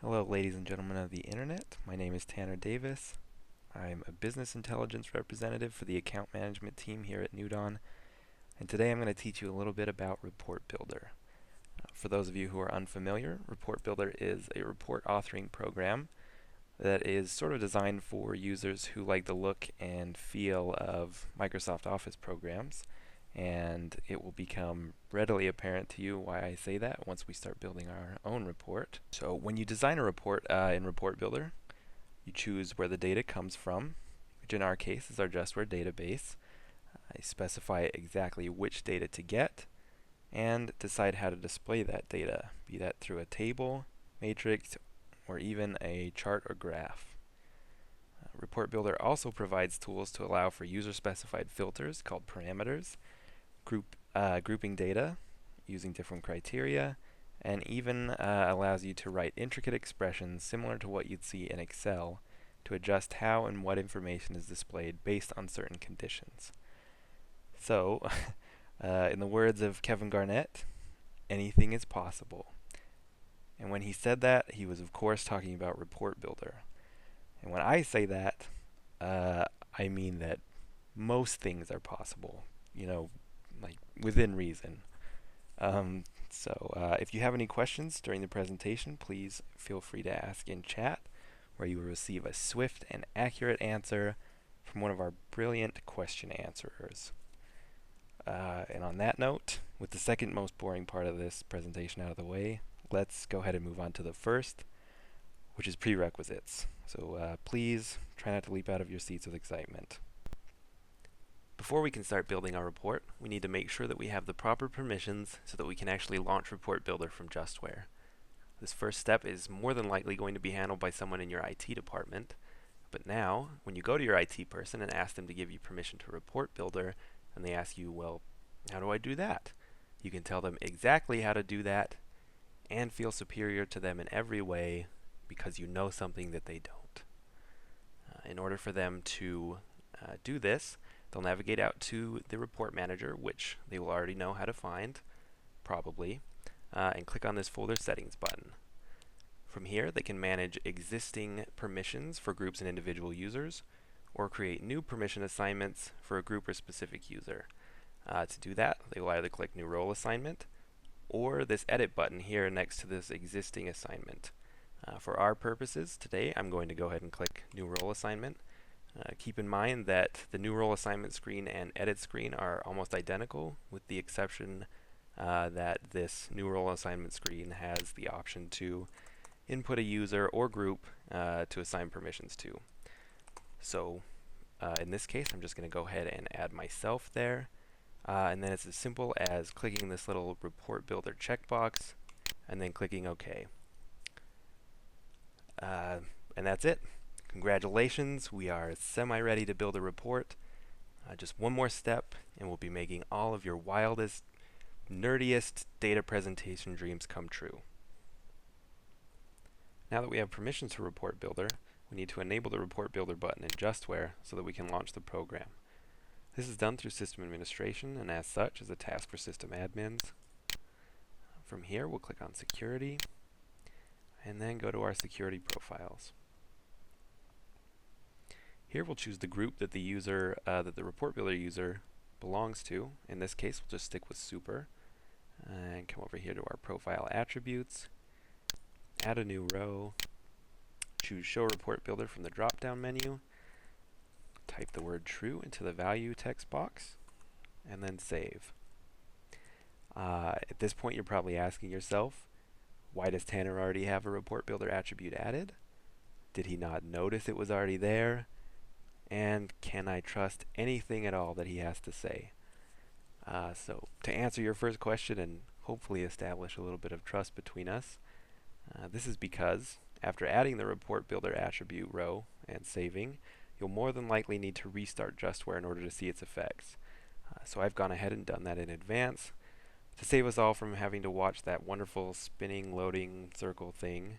Hello, ladies and gentlemen of the internet. My name is Tanner Davis. I'm a business intelligence representative for the account management team here at Nudon, and today I'm going to teach you a little bit about Report Builder. For those of you who are unfamiliar, Report Builder is a report authoring program that is sort of designed for users who like the look and feel of Microsoft Office programs, and it will become readily apparent to you why I say that once we start building our own report. So when you design a report in Report Builder, you choose where the data comes from, which in our case is our JustWare database. I specify exactly which data to get and decide how to display that data, be that through a table, matrix, or even a chart or graph. Report Builder also provides tools to allow for user-specified filters called parameters, grouping data using different criteria, and even allows you to write intricate expressions similar to what you'd see in Excel to adjust how and what information is displayed based on certain conditions. So, in the words of Kevin Garnett, anything is possible. And when he said that, he was of course talking about Report Builder. And when I say that, I mean that most things are possible, like within reason. If you have any questions during the presentation, please feel free to ask in chat, where you will receive a swift and accurate answer from one of our brilliant question answerers. And on that note, with the second most boring part of this presentation out of the way, let's go ahead and move on to the first, which is prerequisites. So please try not to leap out of your seats with excitement. Before we can start building our report, we need to make sure that we have the proper permissions so that we can actually launch Report Builder from JustWare. This first step is more than likely going to be handled by someone in your IT department, but now, when you go to your IT person and ask them to give you permission to Report Builder, and they ask you, well, how do I do that? You can tell them exactly how to do that and feel superior to them in every way because you know something that they don't. In order for them to do this, they'll navigate out to the report manager, which they will already know how to find, probably, and click on this folder settings button. From here, they can manage existing permissions for groups and individual users, or create new permission assignments for a group or specific user. To do that, they will either click New Role Assignment, or this Edit button here next to this existing assignment. For our purposes today, I'm going to go ahead and click New Role Assignment. Keep in mind that the New Role Assignment screen and Edit screen are almost identical, with the exception that this New Role Assignment screen has the option to input a user or group to assign permissions to. So in this case, I'm just going to go ahead and add myself there. And then it's as simple as clicking this little Report Builder checkbox and then clicking OK. And that's it. Congratulations, we are semi-ready to build a report. Just one more step and we'll be making all of your wildest, nerdiest data presentation dreams come true. Now that we have permissions for Report Builder, we need to enable the Report Builder button in JustWare so that we can launch the program. This is done through System Administration and as such is a task for system admins. From here we'll click on Security and then go to our security profiles. Here we'll choose the group that the Report Builder user belongs to. In this case, we'll just stick with Super. And come over here to our profile attributes, add a new row, choose Show Report Builder from the drop-down menu, type the word true into the value text box, and then save. At this point, you're probably asking yourself, why does Tanner already have a Report Builder attribute added? Did he not notice it was already there? And can I trust anything at all that he has to say? So to answer your first question and hopefully establish a little bit of trust between us, this is because after adding the Report Builder attribute row and saving, you'll more than likely need to restart JustWare in order to see its effects. So I've gone ahead and done that in advance to save us all from having to watch that wonderful spinning loading circle thing.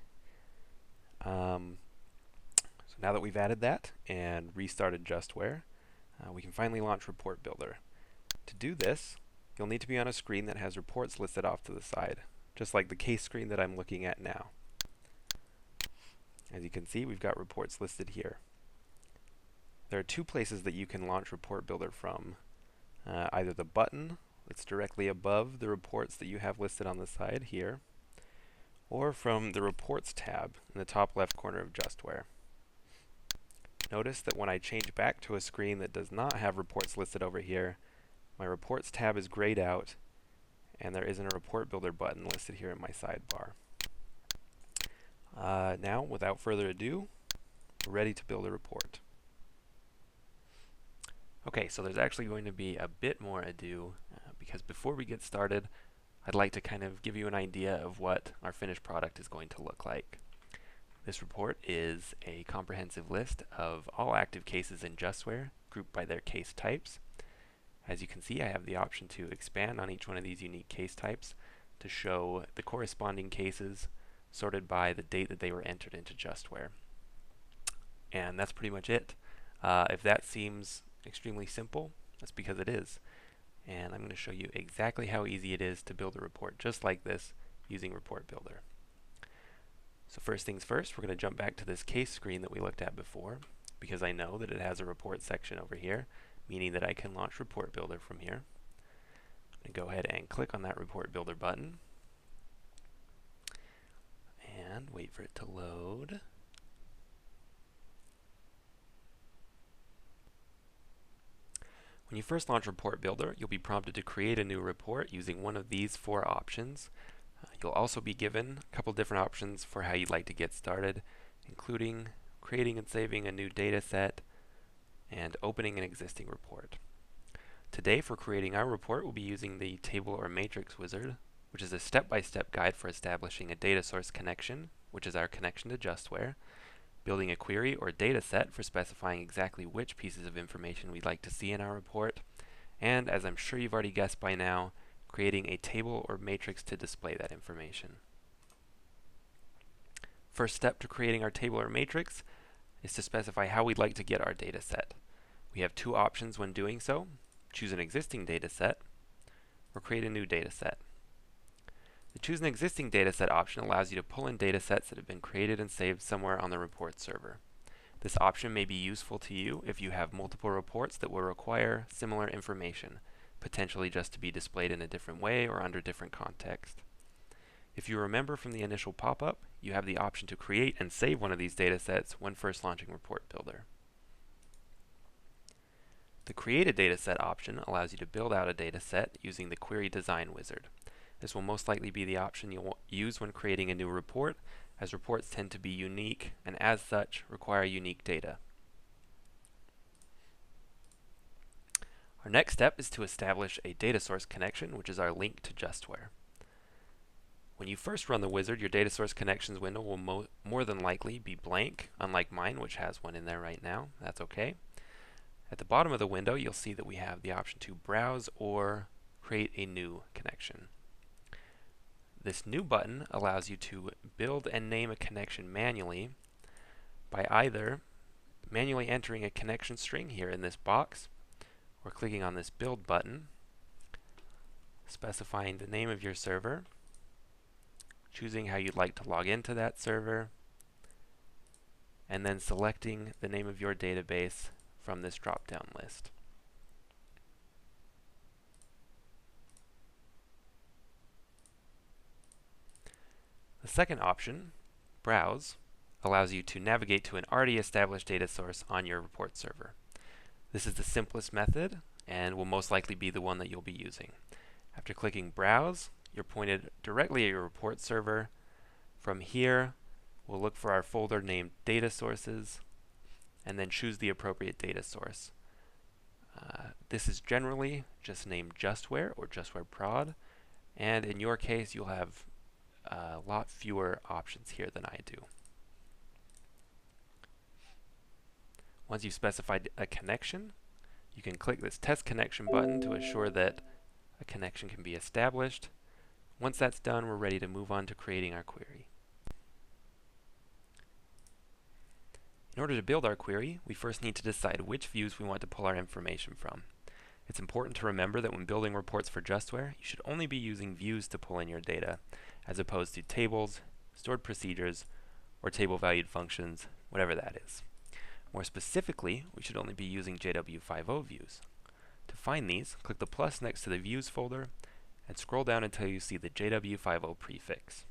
So now that we've added that and restarted JustWare, we can finally launch Report Builder. To do this, you'll need to be on a screen that has reports listed off to the side, just like the case screen that I'm looking at now. As you can see, we've got reports listed here. There are two places that you can launch Report Builder from. Either the button that's directly above the reports that you have listed on the side here, or from the Reports tab in the top left corner of Justware. Notice that when I change back to a screen that does not have reports listed over here, my Reports tab is grayed out, and there isn't a Report Builder button listed here in my sidebar. Now, without further ado, we're ready to build a report. Okay, so there's actually going to be a bit more ado, because before we get started, I'd like to kind of give you an idea of what our finished product is going to look like. This report is a comprehensive list of all active cases in Justware, grouped by their case types. As you can see, I have the option to expand on each one of these unique case types to show the corresponding cases sorted by the date that they were entered into Justware. And that's pretty much it. If that seems extremely simple, that's because it is. And I'm going to show you exactly how easy it is to build a report just like this using Report Builder. So first things first, we're going to jump back to this case screen that we looked at before, because I know that it has a report section over here, meaning that I can launch Report Builder from here. I'm going to go ahead and click on that Report Builder button and wait for it to load. When you first launch Report Builder, you'll be prompted to create a new report using one of these four options. You'll also be given a couple different options for how you'd like to get started, including creating and saving a new data set and opening an existing report. Today, for creating our report, we'll be using the Table or Matrix wizard, which is a step-by-step guide for establishing a data source connection, which is our connection to Justware, building a query or data set for specifying exactly which pieces of information we'd like to see in our report, and, as I'm sure you've already guessed by now, creating a table or matrix to display that information. First step to creating our table or matrix is to specify how we'd like to get our data set. We have two options when doing so: choose an existing data set or create a new data set. The Choose an Existing Dataset option allows you to pull in data sets that have been created and saved somewhere on the report server. This option may be useful to you if you have multiple reports that will require similar information, potentially just to be displayed in a different way or under different context. If you remember from the initial pop-up, you have the option to create and save one of these data sets when first launching Report Builder. The Create a Dataset option allows you to build out a data set using the Query Design wizard. This will most likely be the option you'll use when creating a new report, as reports tend to be unique and as such require unique data. Our next step is to establish a data source connection, which is our link to Justware. When you first run the wizard, your data source connections window will more than likely be blank, unlike mine, which has one in there right now. That's okay. At the bottom of the window, you'll see that we have the option to browse or create a new connection. This new button allows you to build and name a connection manually by either manually entering a connection string here in this box, or clicking on this Build button, specifying the name of your server, choosing how you'd like to log into that server, and then selecting the name of your database from this drop-down list. The second option, Browse, allows you to navigate to an already established data source on your report server. This is the simplest method and will most likely be the one that you'll be using. After clicking Browse, you're pointed directly at your report server. From here, we'll look for our folder named Data Sources and then choose the appropriate data source. This is generally just named Justware or Justware Prod, and in your case, you'll have a lot fewer options here than I do. Once you've specified a connection, you can click this Test Connection button to assure that a connection can be established. Once that's done, we're ready to move on to creating our query. In order to build our query, we first need to decide which views we want to pull our information from. It's important to remember that when building reports for Justware, you should only be using views to pull in your data, as opposed to tables, stored procedures, or table-valued functions, whatever that is. More specifically, we should only be using JW50 views. To find these, click the plus next to the Views folder and scroll down until you see the JW50 prefix.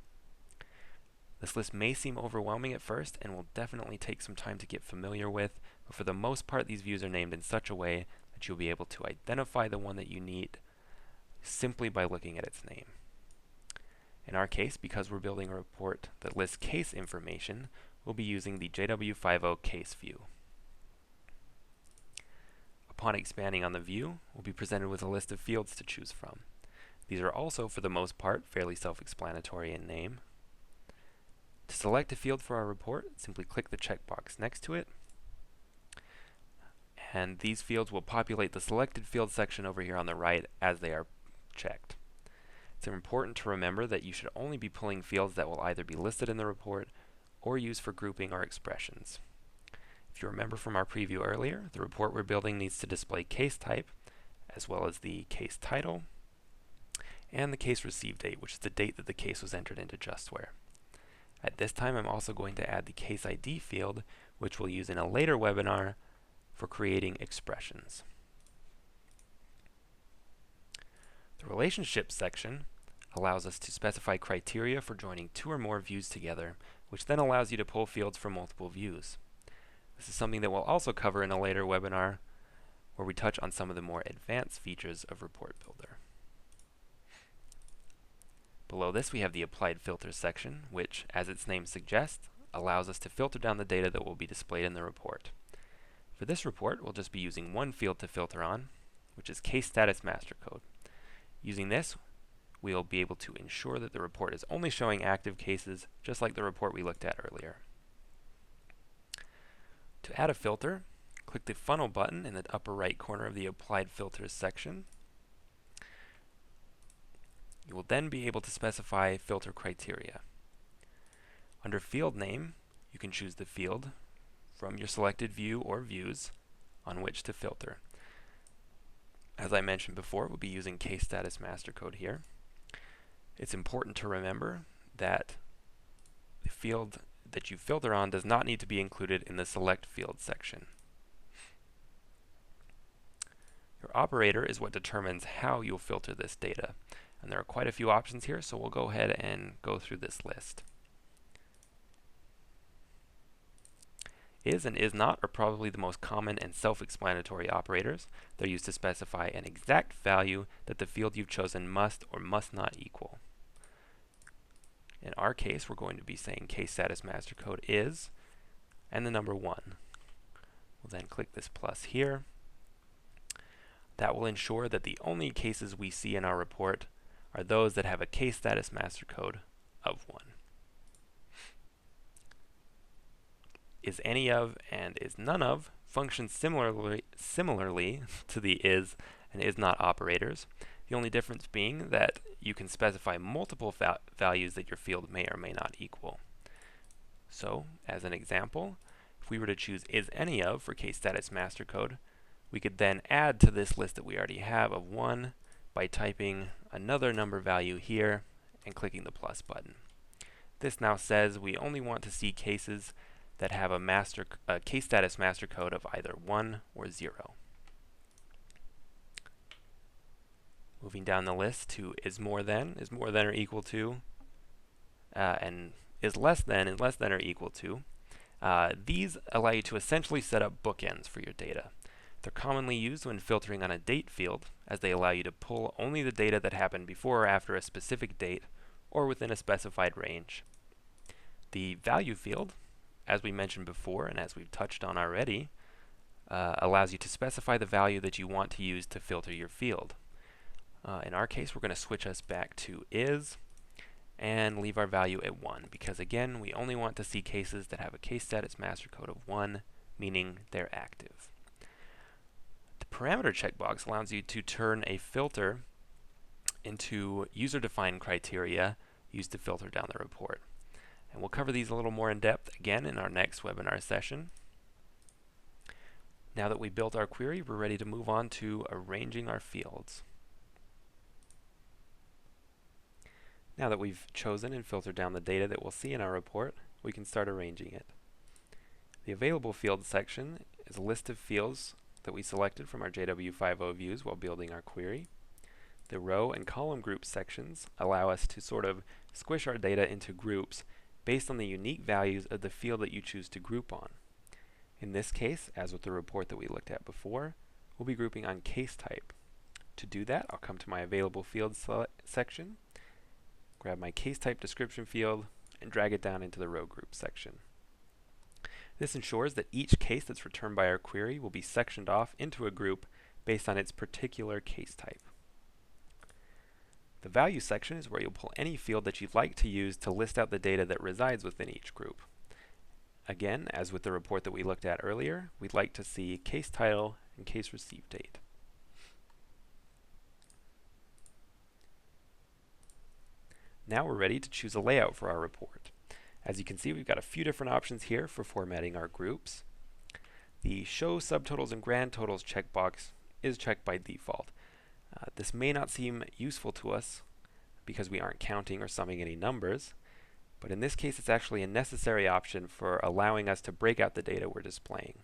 This list may seem overwhelming at first and will definitely take some time to get familiar with, but for the most part these views are named in such a way that you'll be able to identify the one that you need simply by looking at its name. In our case, because we're building a report that lists case information, we'll be using the JW50 case view. Upon expanding on the view, we'll be presented with a list of fields to choose from. These are also, for the most part, fairly self-explanatory in name. To select a field for our report, simply click the checkbox next to it, and these fields will populate the selected field section over here on the right as they are checked. It's important to remember that you should only be pulling fields that will either be listed in the report or used for grouping or expressions. If you remember from our preview earlier, the report we're building needs to display case type, as well as the case title, and the case receive date, which is the date that the case was entered into Justware. At this time, I'm also going to add the case ID field, which we'll use in a later webinar for creating expressions. The relationships section allows us to specify criteria for joining two or more views together, which then allows you to pull fields from multiple views. This is something that we'll also cover in a later webinar where we touch on some of the more advanced features of Report Builder. Below this we have the Applied Filters section, which, as its name suggests, allows us to filter down the data that will be displayed in the report. For this report, we'll just be using one field to filter on, which is Case Status Master Code. Using this, we'll be able to ensure that the report is only showing active cases, just like the report we looked at earlier. To add a filter, click the funnel button in the upper right corner of the Applied Filters section. You will then be able to specify filter criteria. Under field name, you can choose the field from your selected view or views on which to filter. As I mentioned before, we'll be using Case Status Master Code here. It's important to remember that the field that you filter on does not need to be included in the Select Field section. Your operator is what determines how you'll filter this data, and there are quite a few options here, so we'll go ahead and go through this list. Is and is not are probably the most common and self-explanatory operators. They're used to specify an exact value that the field you've chosen must or must not equal. In our case, we're going to be saying Case Status Master Code is, and the number 1. We'll then click this plus here. That will ensure that the only cases we see in our report are those that have a Case Status Master Code of 1. Is any of and is none of function similarly to the is and is not operators, the only difference being that you can specify multiple values that your field may or may not equal. So, as an example, if we were to choose is any of for Case Status Master Code, we could then add to this list that we already have of 1 by typing another number value here and clicking the plus button. This now says we only want to see cases that have a Case Status Master Code of either 1 or 0. Moving down the list to is more than or equal to, and is less than or equal to. These allow you to essentially set up bookends for your data. They're commonly used when filtering on a date field, as they allow you to pull only the data that happened before or after a specific date or within a specified range. The value field, as we mentioned before and as we've touched on already, allows you to specify the value that you want to use to filter your field. In our case, we're going to switch us back to is and leave our value at 1, because again, we only want to see cases that have a Case Status Master Code of 1, meaning they're active. The parameter checkbox allows you to turn a filter into user-defined criteria used to filter down the report. And we'll cover these a little more in depth again in our next webinar session. Now that we've built our query, we're ready to move on to arranging our fields. Now that we've chosen and filtered down the data that we'll see in our report, we can start arranging it. The available fields section is a list of fields that we selected from our JW50 views while building our query. The row and column group sections allow us to sort of squish our data into groups based on the unique values of the field that you choose to group on. In this case, as with the report that we looked at before, we'll be grouping on case type. To do that, I'll come to my available fields section, grab my case type description field, and drag it down into the row group section. This ensures that each case that's returned by our query will be sectioned off into a group based on its particular case type. The value section is where you'll pull any field that you'd like to use to list out the data that resides within each group. Again, as with the report that we looked at earlier, we'd like to see case title and case receive date. Now we're ready to choose a layout for our report. As you can see, we've got a few different options here for formatting our groups. The Show Subtotals and Grand Totals checkbox is checked by default. This may not seem useful to us because we aren't counting or summing any numbers, but in this case it's actually a necessary option for allowing us to break out the data we're displaying.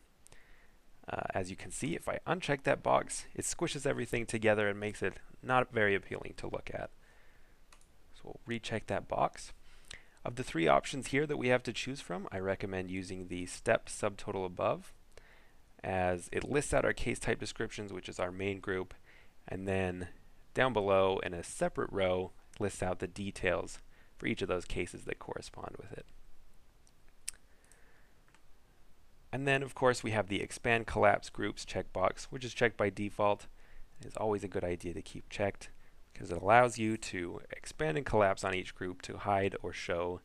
As you can see, if I uncheck that box, it squishes everything together and makes it not very appealing to look at. So we'll recheck that box. Of the three options here that we have to choose from, I recommend using the step subtotal above, as it lists out our case type descriptions, which is our main group, and then down below in a separate row lists out the details for each of those cases that correspond with it. And then of course we have the expand collapse groups checkbox, which is checked by default. It's always a good idea to keep checked because it allows you to expand and collapse on each group to hide or show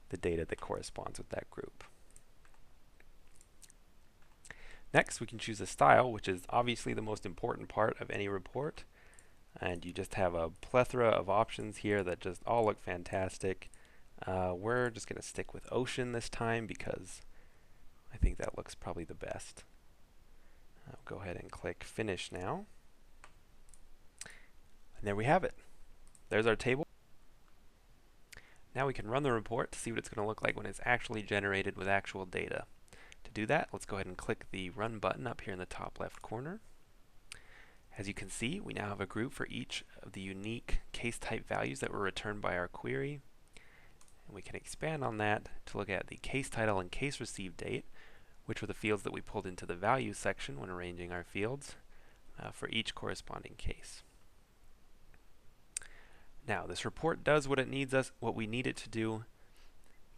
the data that corresponds with that group. Next, we can choose a style, which is obviously the most important part of any report. And you just have a plethora of options here that just all look fantastic. We're just going to stick with ocean this time because I think that looks probably the best. I'll go ahead and click Finish now. And there we have it. There's our table. Now we can run the report to see what it's going to look like when it's actually generated with actual data. To do that, let's go ahead and click the Run button up here in the top left corner. As you can see, we now have a group for each of the unique case type values that were returned by our query. And we can expand on that to look at the case title and case receive date, which were the fields that we pulled into the values section when arranging our fields for each corresponding case. Now, this report does what we need it to do,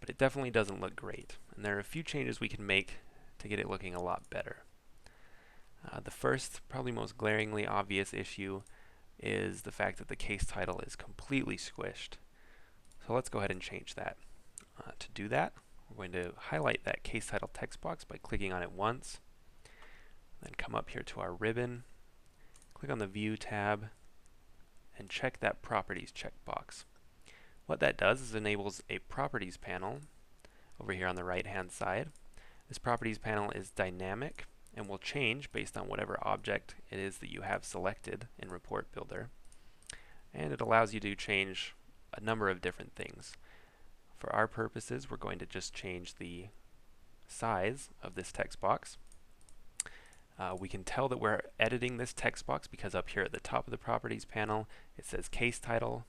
but it definitely doesn't look great. And there are a few changes we can make to get it looking a lot better. The first, probably most glaringly obvious issue is the fact that the case title is completely squished. So let's go ahead and change that. To do that, we're going to highlight that case title text box by clicking on it once, then come up here to our ribbon, click on the View tab, and check that Properties checkbox. What that does is enables a Properties panel over here on the right hand side. This Properties panel is dynamic and will change based on whatever object it is that you have selected in Report Builder. And it allows you to change a number of different things. For our purposes, we're going to just change the size of this text box. We can tell that we're editing this text box because up here at the top of the Properties panel it says Case Title.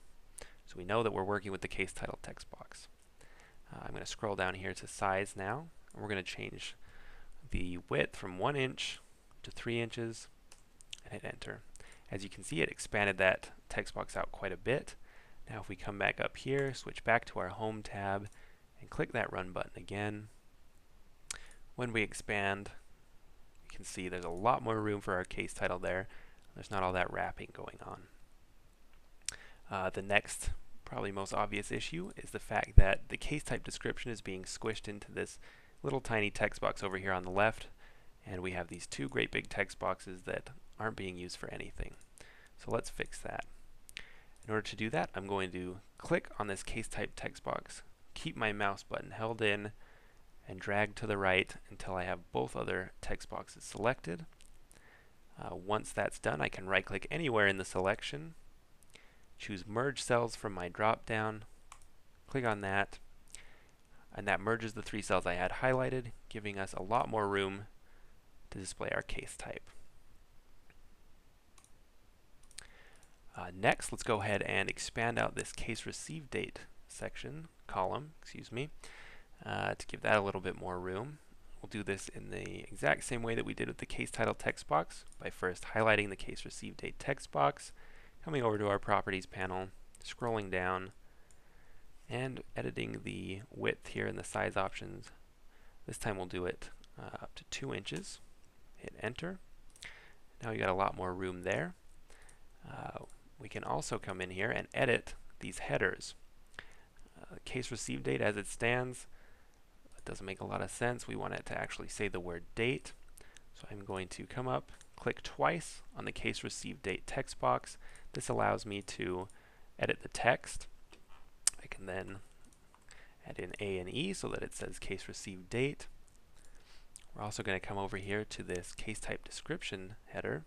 So we know that we're working with the case title text box. I'm going to scroll down here to size now, and we're going to change the width from 1 inch to 3 inches and hit enter. As you can see, it expanded that text box out quite a bit. Now if we come back up here, switch back to our Home tab, and click that Run button again, when we expand, you can see there's a lot more room for our case title there. There's not all that wrapping going on. The next, probably most obvious issue is the fact that the case type description is being squished into this little tiny text box over here on the left, and we have these two great big text boxes that aren't being used for anything. So let's fix that. In order to do that, I'm going to click on this case type text box, keep my mouse button held in, and drag to the right until I have both other text boxes selected. Once that's done, I can right click anywhere in the selection, choose Merge Cells from my drop down, click on that, And that merges the 3 cells I had highlighted, giving us a lot more room to display our case type. Next, let's go ahead and expand out this case receive date column, to give that a little bit more room. We'll do this in the exact same way that we did with the case title text box, by first highlighting the case receive date text box, coming over to our properties panel, scrolling down, and editing the width here in the size options. This time we'll do it up to 2 inches. Hit enter. Now we got a lot more room there. We can also come in here and edit these headers. Case receive date as it stands, it doesn't make a lot of sense. We want it to actually say the word date. So I'm going to come up, click twice on the case receive date text box. This allows me to edit the text. I can then add in A and E so that it says case receive date. We're also going to come over here to this case type description header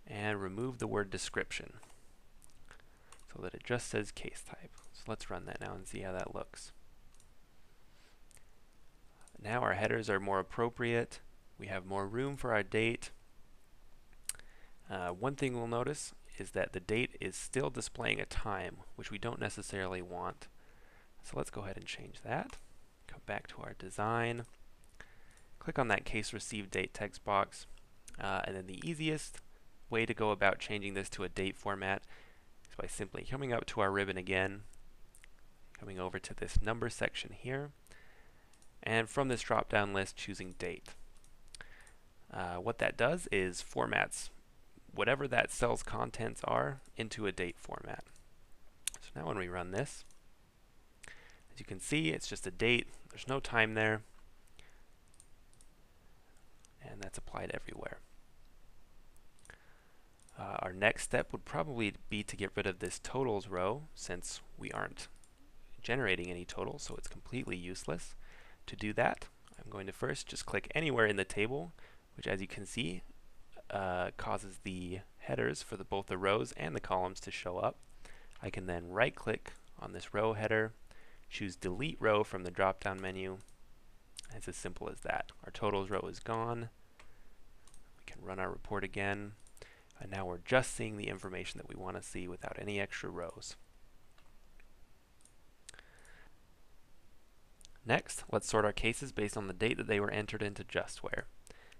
and remove the word description so that it just says case type. So let's run that now and see how that looks. Now our headers are more appropriate. We have more room for our date. One thing we'll notice is that the date is still displaying a time, which we don't necessarily want. So let's go ahead and change that. Come back to our design. Click on that case received date text box. And then the easiest way to go about changing this to a date format is by simply coming up to our ribbon again, coming over to this number section here, and from this drop-down list choosing date. What that does is formats whatever that cell's contents are into a date format. So now when we run this, as you can see, it's just a date. There's no time there, and that's applied everywhere. Our next step would probably be to get rid of this totals row, since we aren't generating any totals, so it's completely useless. To do that, I'm going to first just click anywhere in the table, which, as you can see, causes the headers for both the rows and the columns to show up. I can then right-click on this row header, choose Delete Row from the drop-down menu. It's as simple as that. Our totals row is gone. We can run our report again, and now we're just seeing the information that we want to see without any extra rows. Next, let's sort our cases based on the date that they were entered into JustWare.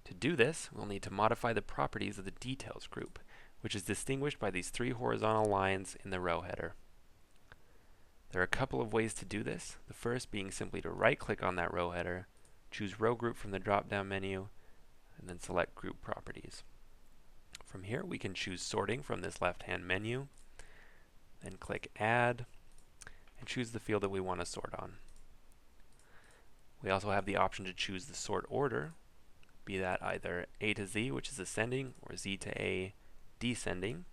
To do this, we'll need to modify the properties of the details group, which is distinguished by these 3 horizontal lines in the row header. There are a couple of ways to do this, the first being simply to right-click on that row header, choose Row Group from the drop-down menu, and then select Group Properties. From here, we can choose Sorting from this left-hand menu, then click Add, and choose the field that we want to sort on. We also have the option to choose the sort order, be that either A to Z, which is ascending, or Z to A, descending.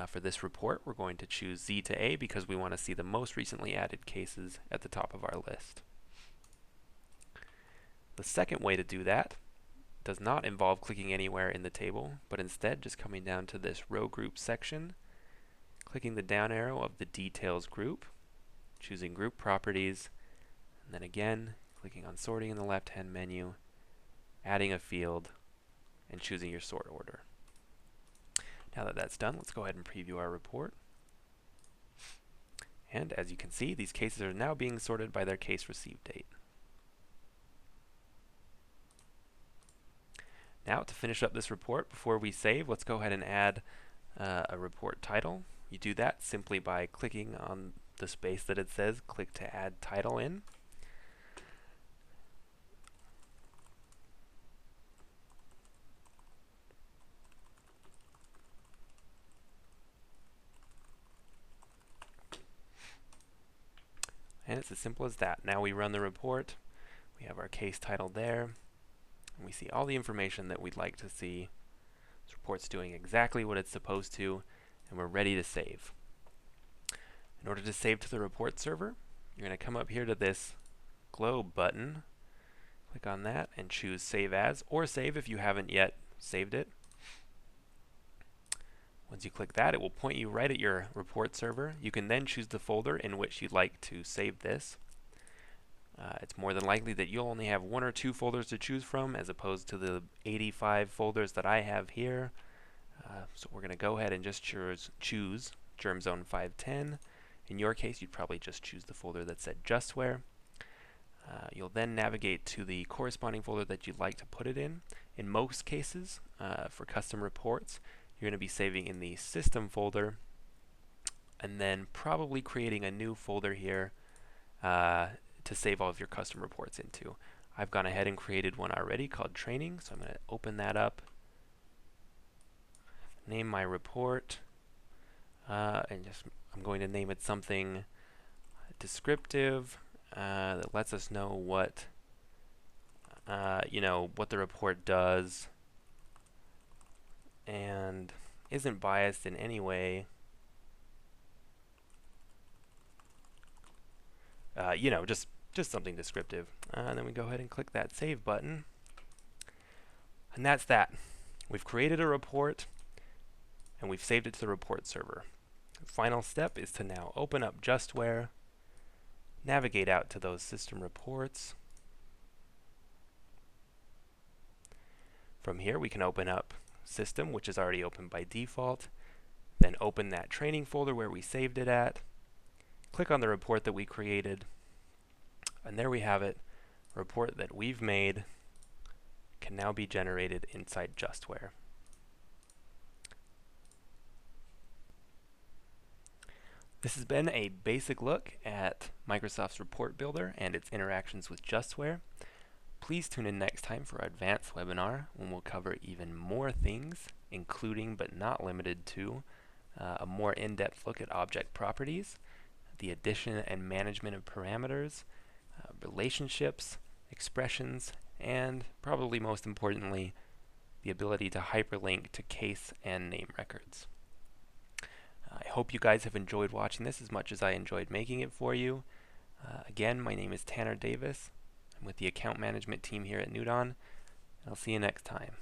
For this report, we're going to choose Z to A because we want to see the most recently added cases at the top of our list. The second way to do that does not involve clicking anywhere in the table, but instead just coming down to this row group section, clicking the down arrow of the details group, choosing Group Properties, and then again clicking on Sorting in the left-hand menu, adding a field, and choosing your sort order. Now that that's done, let's go ahead and preview our report. And as you can see, these cases are now being sorted by their case received date. Now, to finish up this report before we save, let's go ahead and add a report title. You do that simply by clicking on the space that it says click to add title in. And it's as simple as that. Now we run the report. We have our case title there. And we see all the information that we'd like to see. This report's doing exactly what it's supposed to, and we're ready to save. In order to save to the report server, you're going to come up here to this globe button, click on that, and choose Save As, or Save if you haven't yet saved it. Once you click that, it will point you right at your report server. You can then choose the folder in which you'd like to save this. It's more than likely that you'll only have 1 or 2 folders to choose from as opposed to the 85 folders that I have here. So we're going to go ahead and just choose Germ Zone 510. In your case, you'd probably just choose the folder that said Justware. You'll then navigate to the corresponding folder that you'd like to put it in. In most cases, for custom reports, you're going to be saving in the System folder and then probably creating a new folder here to save all of your custom reports into. I've gone ahead and created one already called Training, so I'm going to open that up, name my report, and I'm going to name it something descriptive that lets us know what what the report does and isn't biased in any way. Just something descriptive. And then we go ahead and click that Save button. And that's that. We've created a report and we've saved it to the report server. The final step is to now open up Justware, navigate out to those system reports. From here we can open up System, which is already open by default, then open that training folder where we saved it at, click on the report that we created, and there we have it. A report that we've made can now be generated inside Justware. This has been a basic look at Microsoft's Report Builder and its interactions with Justware. Please tune in next time for our advanced webinar when we'll cover even more things, including but not limited to a more in-depth look at object properties, the addition and management of parameters, relationships, expressions, and probably most importantly, the ability to hyperlink to case and name records. I hope you guys have enjoyed watching this as much as I enjoyed making it for you. Again, my name is Tanner Davis. I'm with the account management team here at Nudon. I'll see you next time.